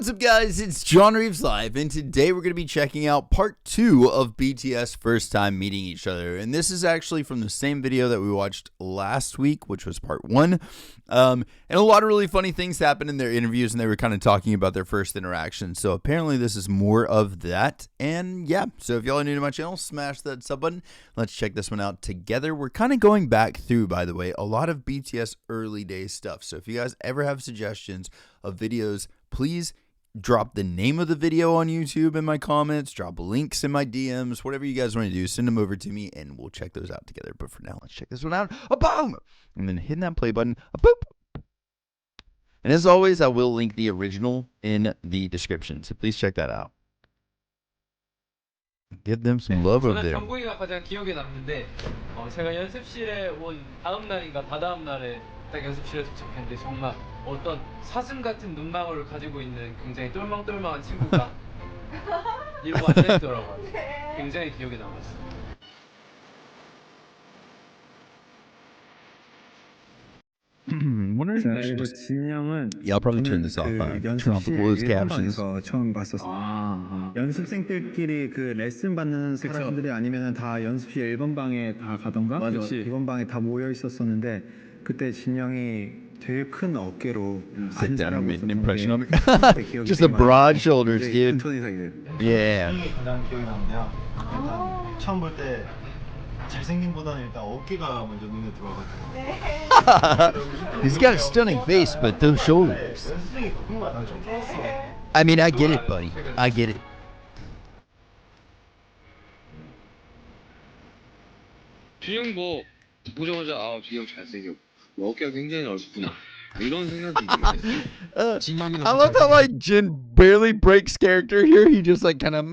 What's up, guys? It's JohnReavesLive, and today we're going to be checking out part 2 of BTS first time meeting each other. And this is actually from the same video that we watched last week, which was part 1. And a lot of really funny things happened in their interviews, and they were kind of talking about their first interaction. So apparently this is more of that. And yeah, so if y'all are new to my channel, smash that sub button. Let's check this one out together. We're kind of going back through, by the way, a lot of BTS early day stuff. So if you guys ever have suggestions of videos, please drop the name of the video on YouTube in my comments, drop links in my DMs, whatever you guys want to do, send them over to me and we'll check those out together. But for now, let's check this one out. A boom! And then hitting that play button. A boop! And as always, I will link the original in the description. So please check that out. Give them some love over there. 정국이가 가장 기억에 남는데 제가 연습실에 온 다음 날인가 다다음 날에 딱 연습실에 도착했는데 정말 어떤 사슴 같은 눈망울을 가지고 있는 굉장히 똘망똘망한 친구가 이러고 앉아있더라고요. 굉장히 기억에 남았어요. 그리고 진영은 Yeah, I'll probably turn this off. Turn off the closed captions. 처음 봤었어요. 연습생들끼리 그 레슨 받는 사람들이 아니면 다 연습실 1번 방에 다 가던가 2번 방에 다 모여 있었었는데 그때 진영이 되게 큰 어깨로 Sit down and made an impression on me. 기억이 Just the 되게 broad shoulders, dude. 이상이네요. Yeah. 가장 기억에 남는데요. 일단 처음 볼 때 잘생김보다는 일단 어깨가 먼저 눈에 들어가지고. He's got a stunning face, but those shoulders. 연습생이 더 큰 거 같아. 좀 쫄았어. I mean, I get it, buddy. I get it. 준영 뭐 보자마자 아 준영 잘생겼고 어깨가 굉장히 넓구나 이런 생각이 들어요. I love how like Jin barely breaks character here. He just like kind of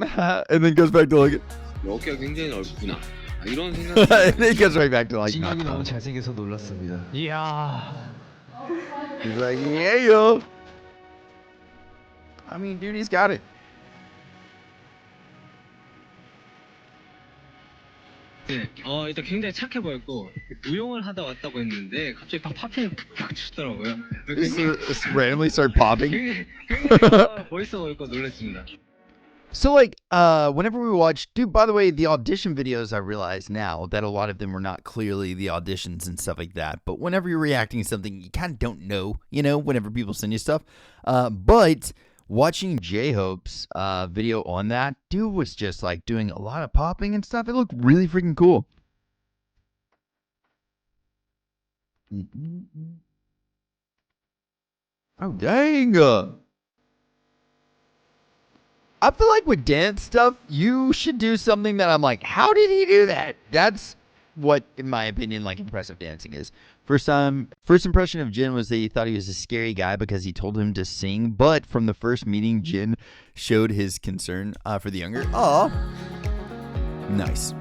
and then goes back to like 어깨가 굉장히 넓구나 이런 생각이 and then he goes right back to like 진영이 너무 잘생겨서 놀랐습니다. 이야 he's like yeah yo. I mean, dude, he's got it. 네, 일단 굉장히 착해 보였고 무용을 하다 왔다고 했는데 갑자기 막 팝핀을 팍 치더라고요. Just randomly start popping. 굉장히 멋있어 보이고 놀랐습니다. So like, whenever we watch, dude, by the way, the audition videos, I realize now that a lot of them were not clearly the auditions and stuff like that. But whenever you're reacting to something, you kind of don't know, you know, whenever people send you stuff. But watching J-Hope's video on that, dude was just like doing a lot of popping and stuff. It looked really freaking cool. Oh, dang. I feel like with dance stuff, you should do something that I'm like, how did he do that? That's what, in my opinion, like impressive dancing is. First impression of Jin was that he thought he was a scary guy because he told him to sing. But from the first meeting, Jin showed his concern for the younger. Aw. Nice.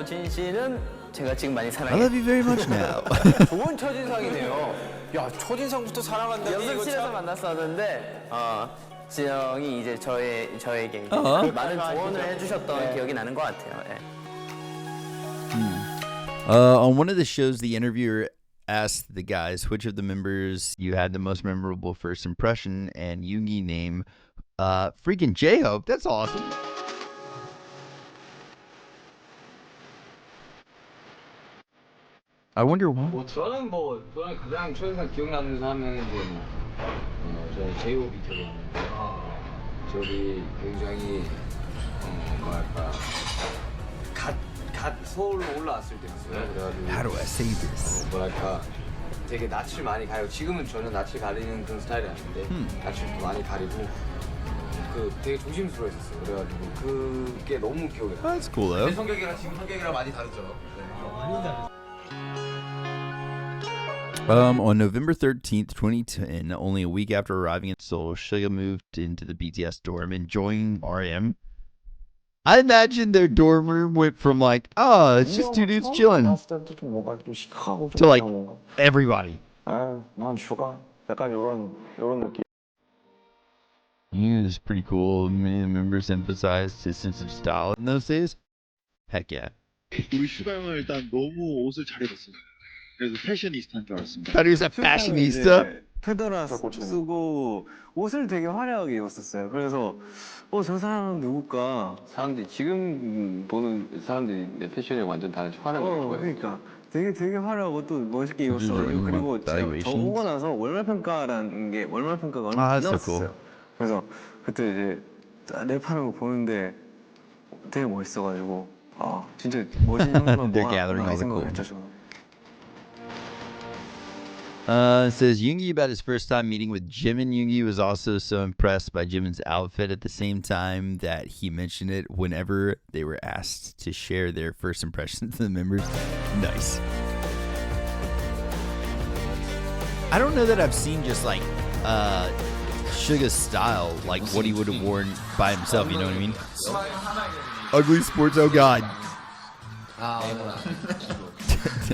진 씨는 제가 지금 많이 I 사랑해요. love you very much now. 좋은 첫인상이네요. 야, 첫인상부터 사랑한다니. 연습실에서 만났었는데 진영이 이제 저에게 이제 많은 조언을 해주셨던 기억이 나는 것 같아요. 네. On one of the shows, the interviewer asked the guys which of the members you had the most memorable first impression, and Yoongi named freaking J-Hope. That's awesome. I wonder why. 저는 가장 첫인상 기억나는 사람은 이제 저는 제이홉이 기억이 나는데 저기 굉장히 뭐랄까 갓 서울로 올라왔을 때였어요. 그래가지고 How do I say this? 뭐랄까 되게 낯을 많이 가리고 지금은 전혀 낯을 가리는 그런 스타일이 아닌데 낯을 많이 가리고 되게 조심스러웠었어요. 그래가지고 그게 너무 기억에 나요. That's cool though. 내 성격이랑 지금 성격이랑 많이 다르죠. 많이 다르죠. On November 13th, 2010, only a week after arriving in Seoul, Suga moved into the BTS dorm and joined RM. I imagine their dorm room went from like, oh, it's just two dudes chilling, to like everybody. 난 슈가 약간 이런 느낌. It was pretty cool. Many of the members emphasized his sense of style in those days. Heck yeah. 우리 슈가 형은 일단 너무 옷을 잘 입었어요. 그래서 패셔니스타인 줄 알았습니다. Thought he was a fashionista. 페더라 쓰고 옷을 되게 화려하게 입었었어요. 그래서 저 사람은 누굴까? 사람들이 지금 보는 사람들이 내 패션이 완전 다른 화려한 거예요. 그러니까 되게 화려하고 또 멋있게 입었어가지고 그리고 제가 저 오고 나서 월말 평가가 얼마 안 that's so 남았어요. 그래서 그때 이제 랩하는 거 보는데 되게 멋있어가지고 진짜 멋있는 형들만 They're gathering all the cool. 했죠 저는. Says Yoongi about his first time meeting with Jimin. Yoongi was also so impressed by Jimin's outfit at the same time that he mentioned it whenever they were asked to share their first impressions of the members. Nice. I don't know that I've seen just like Suga's style, like what he would have worn by himself, you know what I mean? Ugly sports, oh god.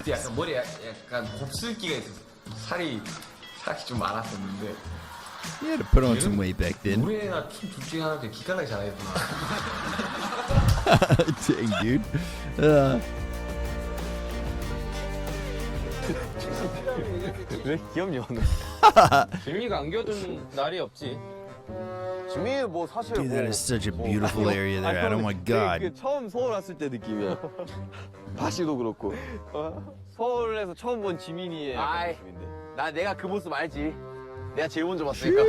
약간 머리에 약간 곱슬기가 있었어. 살이 좀 많았었는데. He had to put on some weight back then. 노래나 춤 둘 중에 하나인데 기깔나게 잘하겠구나. Dang, dude. 왜 귀엽냐 오늘? 지민이가 안겨준 날이 없지. 지민이 뭐 사실 Dude, that is such a beautiful area there. Oh my god. 처음 서울 왔을 때 느낌이야. 바시도 그렇고. 서울에서 처음 본 지민이의 약간 느낌인데. 나 내가 그 모습 알지. 내가 제일 먼저 봤으니까.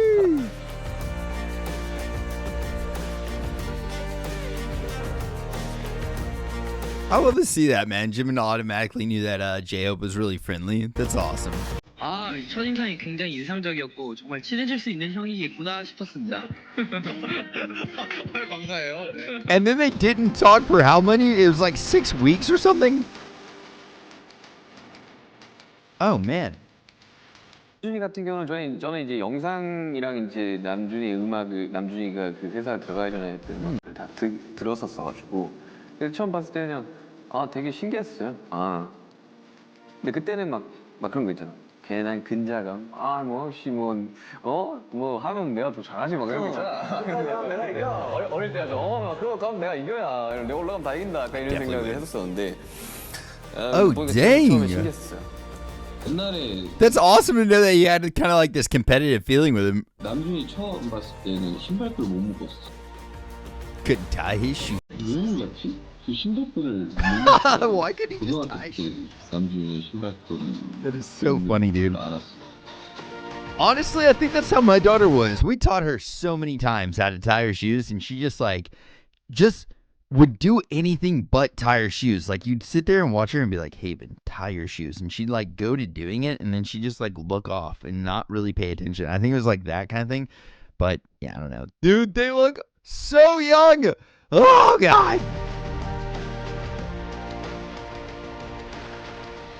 I love to see that, man. Jimin automatically knew that J-Hope was really friendly. That's awesome. 첫인상이 굉장히 인상적이었고 정말 친해질 수 있는 형이겠구나 싶었습니다. 감사해요. 네. And then they didn't talk for how many? It was like 6 weeks or something? Oh, man. 남준이 같은 경우는 저는 이제 영상이랑 이제 남준이가 그 회사 들어가기 전에 했던 것들 다 들었었어가지고 그래서 처음 봤을 때는 그냥 되게 신기했어요. 근데 그때는 막 그런 거 있잖아. 괜한 근자감. 뭐 하면 내가 더 잘하지 막 이런 거 있잖아. 내가 이겨. 어릴 때 그럼 내가 이겨야. 내가 올라가면 다 이긴다. 약간 이런 생각을 했었었는데. Oh, dang. 처음에 신기했어요. 옛날에 That's awesome to know that you had kind of like this competitive feeling with him. 남준이 처음 봤을 때는 신발끈을 못 묶었어. Couldn't tie his shoe. 왜 몰랐지? 그 신발끈을 Why couldn't he just tie his shoe? 남준이 신발끈. That is so funny, dude. 알았어. Honestly, I think that's how my daughter was. We taught her so many times how to tie her shoes, and she just would do anything but tie her shoes. Like, you'd sit there and watch her and be like, Haven, tie your shoes. And she'd like go to doing it, and then she'd just like look off and not really pay attention. I think it was like that kind of thing. But yeah, I don't know. Dude, they look so young. Oh, God.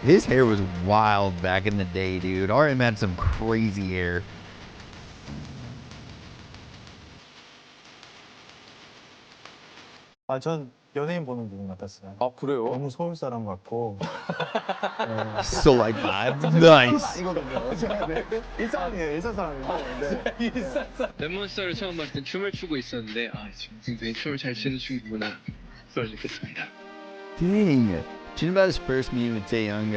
His hair was wild back in the day, dude. RM had some crazy hair. 전 연예인 보는 부분 같았어요. 그래요? 너무 서울 사람 같고. So like vibe. Nice. 이거든요. 일산 사람이에요. 랩몬스터를 처음 봤을 때 춤을 추고 있었는데 지금 굉장히 춤을 잘 추는 친구구나. 그걸 느꼈습니다. Dang. Jimin about his first meeting with Taeyoung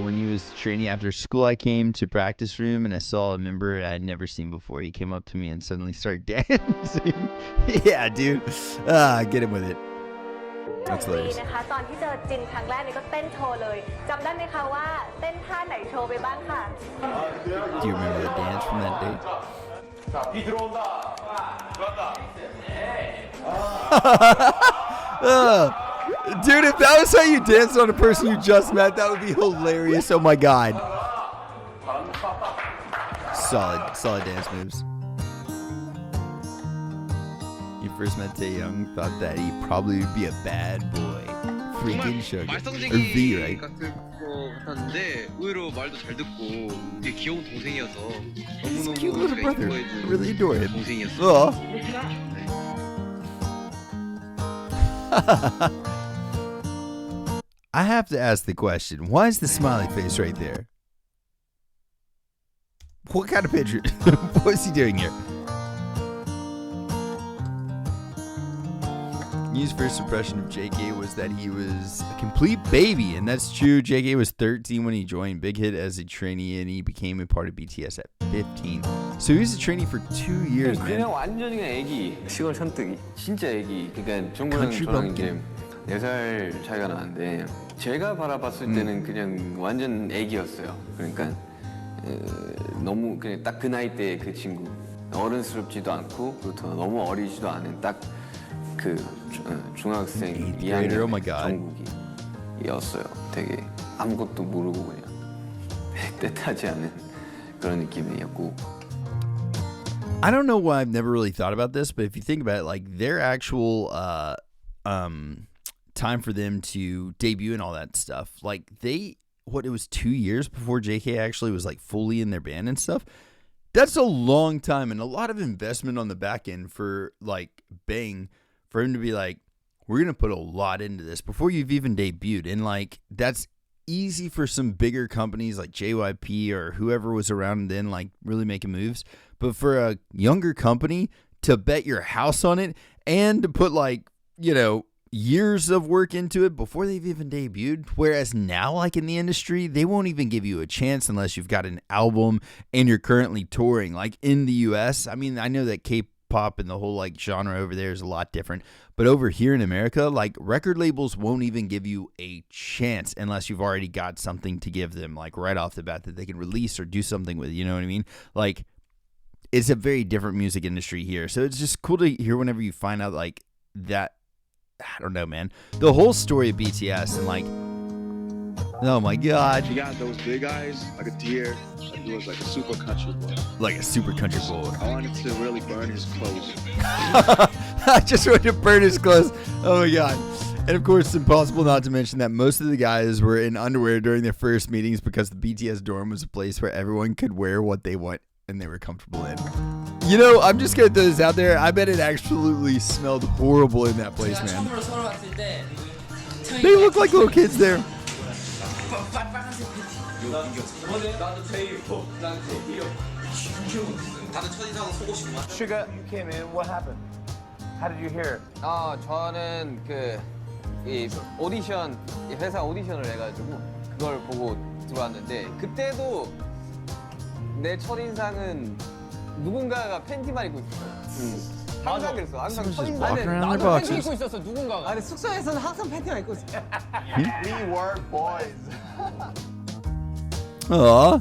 when he was training after school. I came to practice room and I saw a member I had never seen before. He came up to me and suddenly started dancing. Yeah, dude. Get him with it. That's hilarious. นะคะตอนที่เจอจินครั้งแรกนี่ก็เต้นโชว์เลยจำได้ไหมคะว่าเต้นท่าไหนโชว์ไปบ้างค่ะ Do you remember the dance from that date? Dude, if that was how you danced on a person you just met, that would be hilarious. Oh my god. Solid dance moves. You first met Taeyoung, thought that he probably would be a bad boy. Freaking Suga. Or V, right? 같은 거 같았는데 의외로 말도 잘 듣고 되게 귀여운 동생이어서 너무너무 Cute little 제가 brother. 이뻐해주는 I really adore him. 동생이었어요. I have to ask the question, why is the smiley face right there? What kind of picture? What is he doing here? His first impression of JK was that he was a complete baby, and that's true. JK was 13 when he joined Big Hit as a trainee, and he became a part of BTS at 15. So he was a trainee for 2 years, man. 그냥 완전히 그냥 애기. 시골 천뜨기. 진짜 애기. 그러니까 정국이랑 저랑 이제 4살 차이가 나는데 제가 바라봤을 때는 그냥 완전 애기였어요. 그러니까 너무 그냥 딱 그 나이 때 그 친구. 어른스럽지도 않고 그렇고 너무 어리지도 않은 딱 그 중학생 2학년 정국이었어요. 되게 아무것도 모르고 그냥 뜻하지 않은 그런 느낌이었고. I don't know why I've never really thought about this, but if you think about it, like their actual time for them to debut and all that stuff, like it was 2 years before JK actually was like fully in their band and stuff. That's a long time and a lot of investment on the back end for like Bang, for him to be like, we're going to put a lot into this before you've even debuted. And like, that's easy for some bigger companies like JYP or whoever was around then, like really making moves. But for a younger company to bet your house on it and to put like, you know, years of work into it before they've even debuted. Whereas now, like in the industry, they won't even give you a chance unless you've got an album and you're currently touring. Like in the US, I mean, I know that K-pop and the whole like genre over there is a lot different, but over here in America, like record labels won't even give you a chance unless you've already got something to give them, like right off the bat that they can release or do something with. You know what I mean? Like it's a very different music industry here, so it's just cool to hear whenever you find out like that. I don't know, man. The whole story of BTS and like, oh my god, he got those big eyes, like a deer. Like he was like a super country boy. Like a super country boy. I wanted to really burn his clothes. I just wanted to burn his clothes. Oh my god. And of course, it's impossible not to mention that most of the guys were in underwear during their first meetings because the BTS dorm was a place where everyone could wear what they want and they were comfortable in. You know, I'm just gonna throw this out there. I bet it absolutely smelled horrible in that place, man. They look like little kids there. Suga, you came in. What happened? How did you hear it? 저는 이 오디션 회사 오디션을 해가지고 그걸 보고 들어왔는데 그때도 내 첫인상은 누군가가 팬티만 입고 있었어. 항상 그랬어. 항상 첫인상은 나도 팬티 입고 있었어. 누군가가. 아니 숙소에서는 항상 팬티만 입고 있어. We were boys. Aw.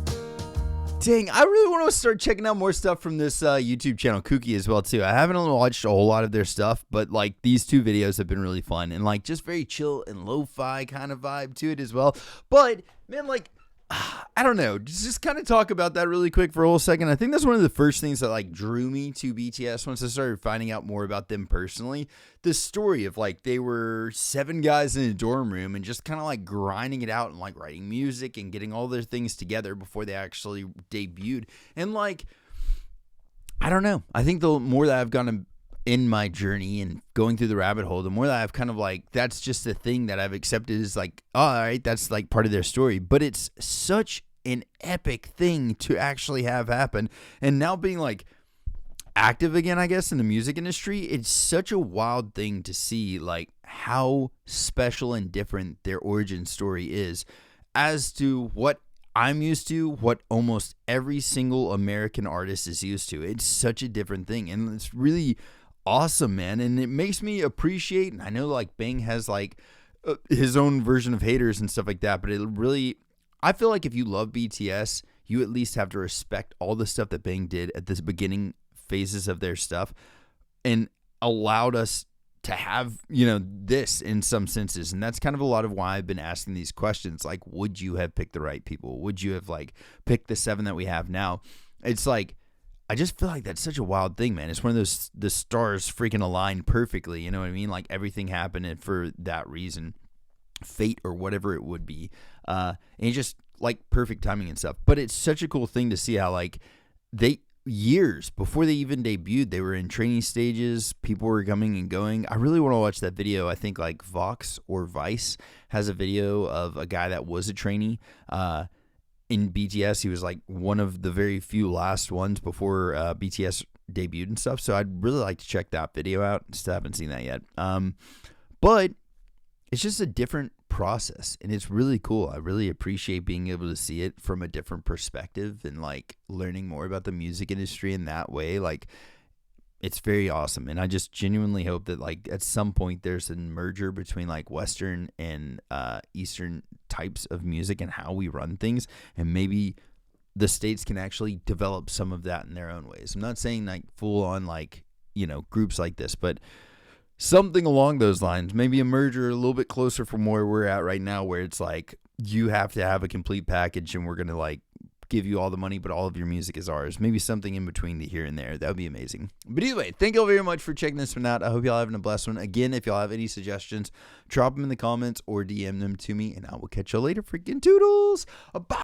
Dang, I really want to start checking out more stuff from this YouTube channel, Kooky, as well, too. I haven't watched a whole lot of their stuff, but, like, these 2 videos have been really fun. And, like, just very chill and lo-fi kind of vibe to it as well. But, man, like, I don't know. Just kind of talk about that really quick for a whole second. I think that's one of the first things that like drew me to BTS once I started finding out more about them personally. The story of like they were 7 guys in a dorm room and just kind of like grinding it out and like writing music and getting all their things together before they actually debuted. And like, I don't know. I think the more that I've gone in my journey and going through the rabbit hole, the more that I've kind of like, that's just the thing that I've accepted is like, oh, all right, that's like part of their story. But it's such an epic thing to actually have happen. And now being like active again, I guess, in the music industry, it's such a wild thing to see like how special and different their origin story is as to what I'm used to, what almost every single American artist is used to. It's such a different thing. And it's really awesome, man. And it makes me appreciate, and I know like Bang has like his own version of haters and stuff like that, but it really, I feel like if you love BTS, you at least have to respect all the stuff that Bang did at this beginning phases of their stuff and allowed us to have, you know, this in some senses. And that's kind of a lot of why I've been asking these questions. Like, would you have picked the right people? Would you have like picked the 7 that we have now? It's like, I just feel like that's such a wild thing, man. It's one of those, the stars freaking aligned perfectly. You know what I mean? Like everything happened for that reason, fate or whatever it would be. And just like perfect timing and stuff. But it's such a cool thing to see how like they, years before they even debuted, they were in training stages. People were coming and going. I really want to watch that video. I think like Vox or Vice has a video of a guy that was a trainee in BTS. He was like one of the very few last ones before BTS debuted and stuff. So I'd really like to check that video out. Still haven't seen that yet. But it's just a different process, and it's really cool. I really appreciate being able to see it from a different perspective and like learning more about the music industry in that way. Like, it's very awesome, and I just genuinely hope that like at some point there's a merger between like Western and Eastern types of music and how we run things, and maybe the States can actually develop some of that in their own ways. I'm not saying like full on like, you know, groups like this, but something along those lines, maybe a merger a little bit closer from where we're at right now, where it's like you have to have a complete package and we're going to like give you all the money, but all of your music is ours. Maybe something in between the here and there. That would be amazing. But anyway, thank you all very much for checking this one out. I hope y'all having a blessed one. Again, if y'all have any suggestions, drop them in the comments or DM them to me, and I will catch y'all later. Freaking toodles. Bye.